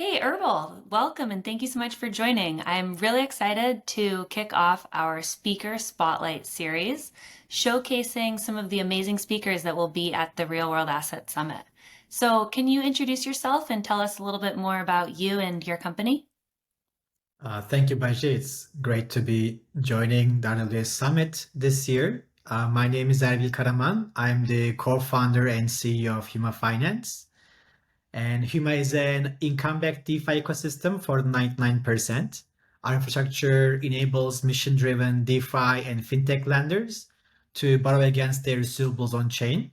Hey, Erbil, welcome and thank you so much for joining. I'm really excited to kick off our Speaker Spotlight series, showcasing some of the amazing speakers that will be at the Real World Asset Summit. So, can you introduce yourself and tell us a little bit more about you and your company? Thank you, Baji. It's great to be joining the RWA Summit this year. My name is Erbil Karaman. I'm the co-founder and CEO of Huma Finance. And Huma is an income-backed DeFi ecosystem for 99%. Our infrastructure enables mission-driven DeFi and fintech lenders to borrow against their receivables on chain.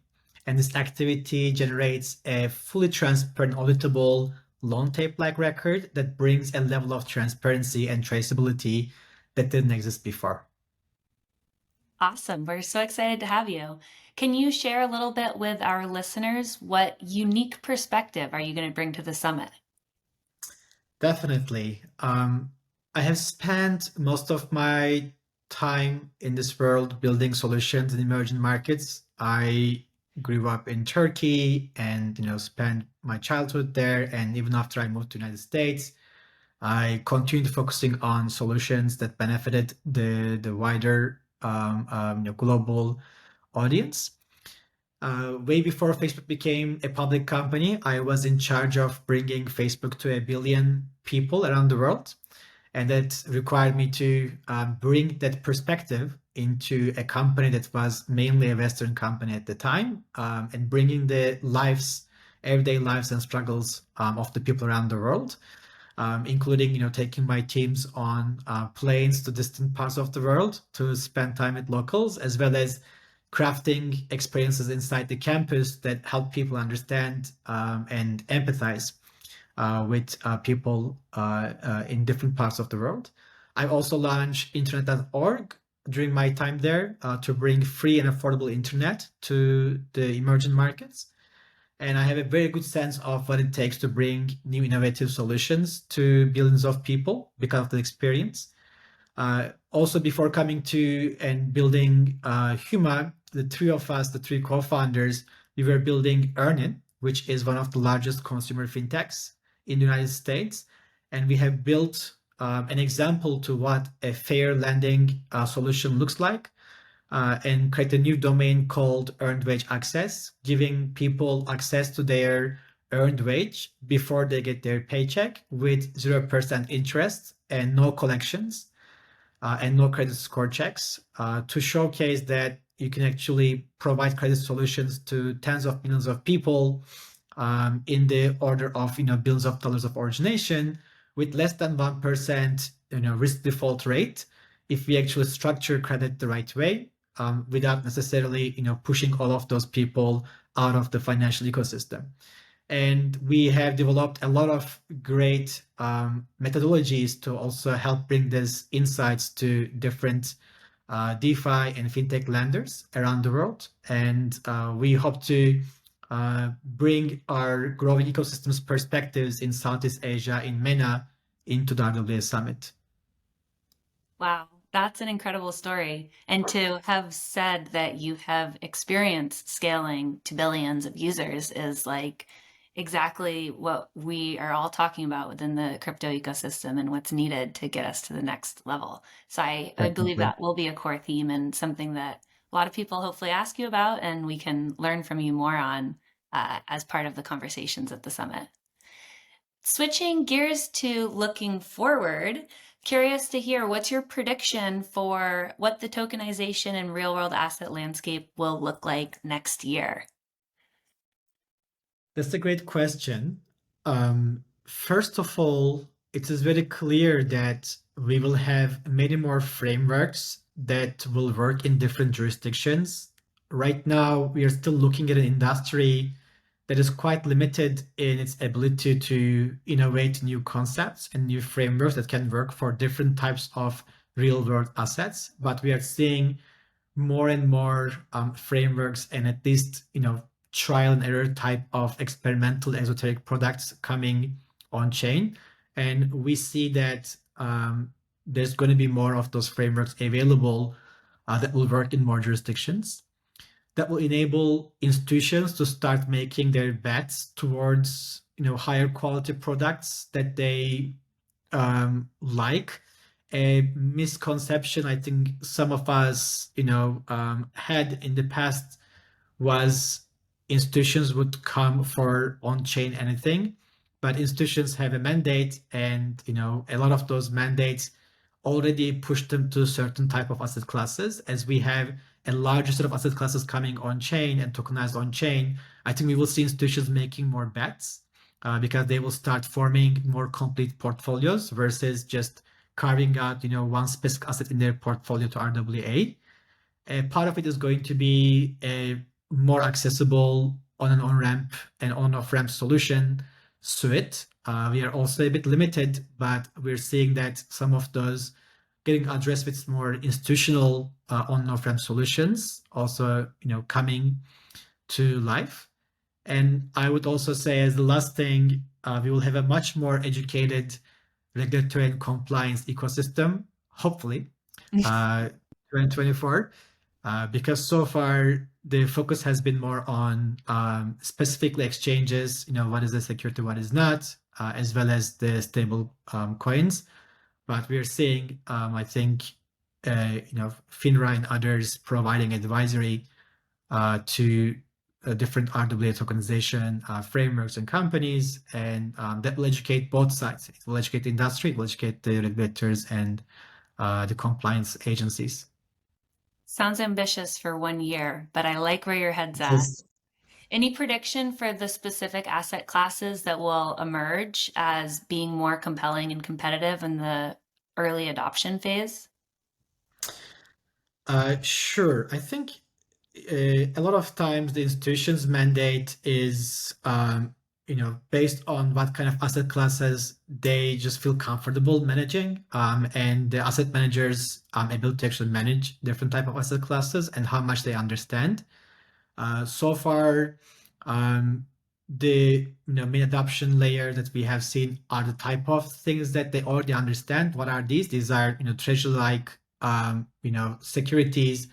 And this activity generates a fully transparent, auditable loan tape-like record that brings a level of transparency and traceability that didn't exist before. Awesome. We're so excited to have you. Can you share a little bit with our listeners what unique perspective are you going to bring to the summit? Definitely. I have spent most of my time in this world building solutions in emerging markets. I grew up in Turkey and spent my childhood there. And even after I moved to the United States, I continued focusing on solutions that benefited the wider global audience. Way before Facebook became a public company, I was in charge of bringing Facebook to 1 billion people around the world. And that required me to bring that perspective into a company that was mainly a Western company at the time, and bringing the lives, everyday lives and struggles of the people around the world, including taking my teams on planes to distant parts of the world to spend time with locals, as well as crafting experiences inside the campus that help people understand and empathize with people in different parts of the world. I also launched internet.org during my time there to bring free and affordable internet to the emerging markets. And I have a very good sense of what it takes to bring new innovative solutions to billions of people because of the experience. Also, before coming to and building Huma, the three of us, the three co-founders, we were building Earnin, which is one of the largest consumer fintechs in the United States. And we have built an example to what a fair lending solution looks like, and create a new domain called Earned Wage Access, giving people access to their earned wage before they get their paycheck with 0% interest and no collections and no credit score checks, to showcase that you can actually provide credit solutions to tens of millions of people in the order of billions of dollars of origination with less than 1% risk default rate if we actually structure credit the right way, without necessarily pushing all of those people out of the financial ecosystem. And we have developed a lot of great methodologies to also help bring these insights to different DeFi and fintech lenders around the world. And we hope to bring our growing ecosystems perspectives in Southeast Asia, in MENA, into the RWA Summit. Wow, that's an incredible story. And to have said that you have experienced scaling to billions of users is like exactly what we are all talking about within the crypto ecosystem and what's needed to get us to the next level. So I believe Definitely. that will be a core theme and something that a lot of people hopefully ask you about, and we can learn from you more on as part of the conversations at the summit. Switching gears to looking forward, curious to hear what's your prediction for what the tokenization and real world asset landscape will look like next year? That's a great question. First of all, it is very clear that we will have many more frameworks that will work in different jurisdictions. Right now, we are still looking at an industry that is quite limited in its ability to innovate new concepts and new frameworks that can work for different types of real world assets. But we are seeing more and more frameworks and at least trial and error type of experimental esoteric products coming on chain, and we see that there's going to be more of those frameworks available that will work in more jurisdictions, that will enable institutions to start making their bets towards higher quality products that they like. A misconception I think some of us, had in the past was institutions would come for on-chain anything, but institutions have a mandate, and a lot of those mandates already push them to certain type of asset classes. As we have a larger set of asset classes coming on chain and tokenized on chain, I think we will see institutions making more bets because they will start forming more complete portfolios versus just carving out one specific asset in their portfolio to RWA. Part of it is going to be a more accessible on and on ramp and on off ramp solution suite. We are also a bit limited, but we're seeing that some of those getting addressed with more institutional on and off ramp solutions also coming to life. And I would also say, as the last thing, we will have a much more educated regulatory and compliance ecosystem, hopefully, 2024. Because so far the focus has been more on specifically exchanges, what is a security, what is not, as well as the stable coins. But we are seeing, I think, FINRA and others providing advisory to different RWA tokenization frameworks and companies, and that will educate both sides. It will educate the industry, it will educate the regulators and the compliance agencies. Sounds ambitious for 1 year, but I like where your head's at. Yes. Any prediction for the specific asset classes that will emerge as being more compelling and competitive in the early adoption phase? Sure. I think a lot of times the institution's mandate is, based on what kind of asset classes they just feel comfortable managing, and the asset managers able to actually manage different type of asset classes and how much they understand. So far, the main adoption layer that we have seen are the type of things that they already understand. What are these? These are treasury-like securities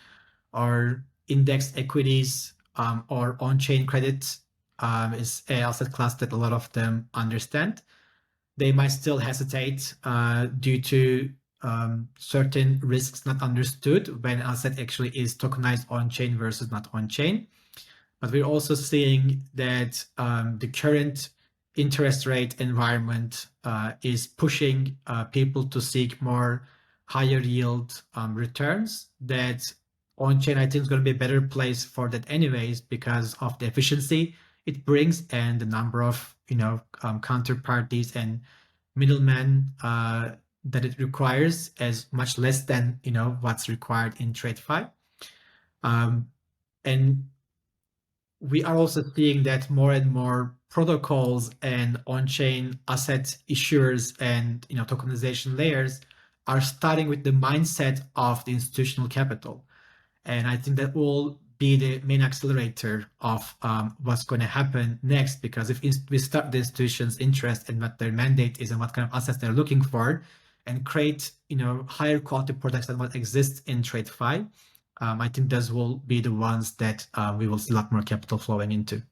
or indexed equities, or on-chain credit is a asset class that a lot of them understand. They might still hesitate due to certain risks not understood when asset actually is tokenized on-chain versus not on-chain. But we're also seeing that the current interest rate environment is pushing people to seek more higher yield returns. That on-chain, I think, is going to be a better place for that anyways, because of the efficiency it brings and the number of counterparties and middlemen that it requires as much less than what's required in TradeFi. And we are also seeing that more and more protocols and on-chain asset issuers and tokenization layers are starting with the mindset of the institutional capital. And I think that will be the main accelerator of what's going to happen next, because if we start the institution's interest in what their mandate is and what kind of assets they're looking for, and create higher quality products than what exists in TradeFi, I think those will be the ones that we will see a lot more capital flowing into.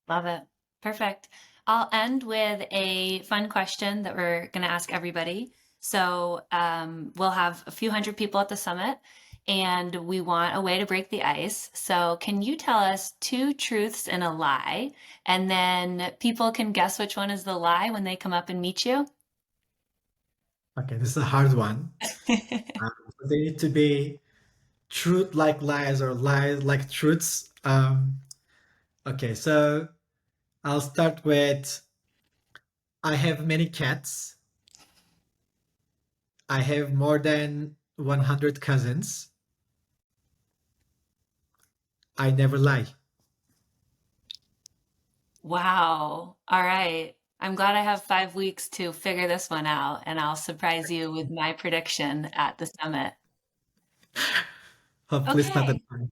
Love it. Perfect. I'll end with a fun question that we're going to ask everybody. So we'll have a few hundred people at the summit, and we want a way to break the ice. So can you tell us 2 truths and a lie, and then people can guess which one is the lie when they come up and meet you? Okay, this is a hard one. They need to be truth like lies or lies like truths. Okay, so I'll start with, I have many cats. I have more than 100 cousins. I never lie. Wow. All right. I'm glad I have 5 weeks to figure this one out, and I'll surprise you with my prediction at the summit. Hopefully it's not that Okay. hard.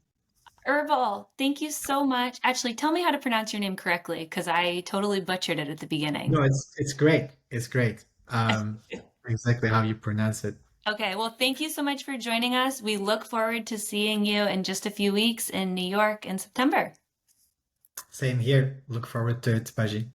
Erbil, thank you so much. Actually, tell me how to pronounce your name correctly, because I totally butchered it at the beginning. No, it's great. It's great. Exactly how you pronounce it. Okay, well, thank you so much for joining us. We look forward to seeing you in just a few weeks in New York in September. Same here. Look forward to it, Baji.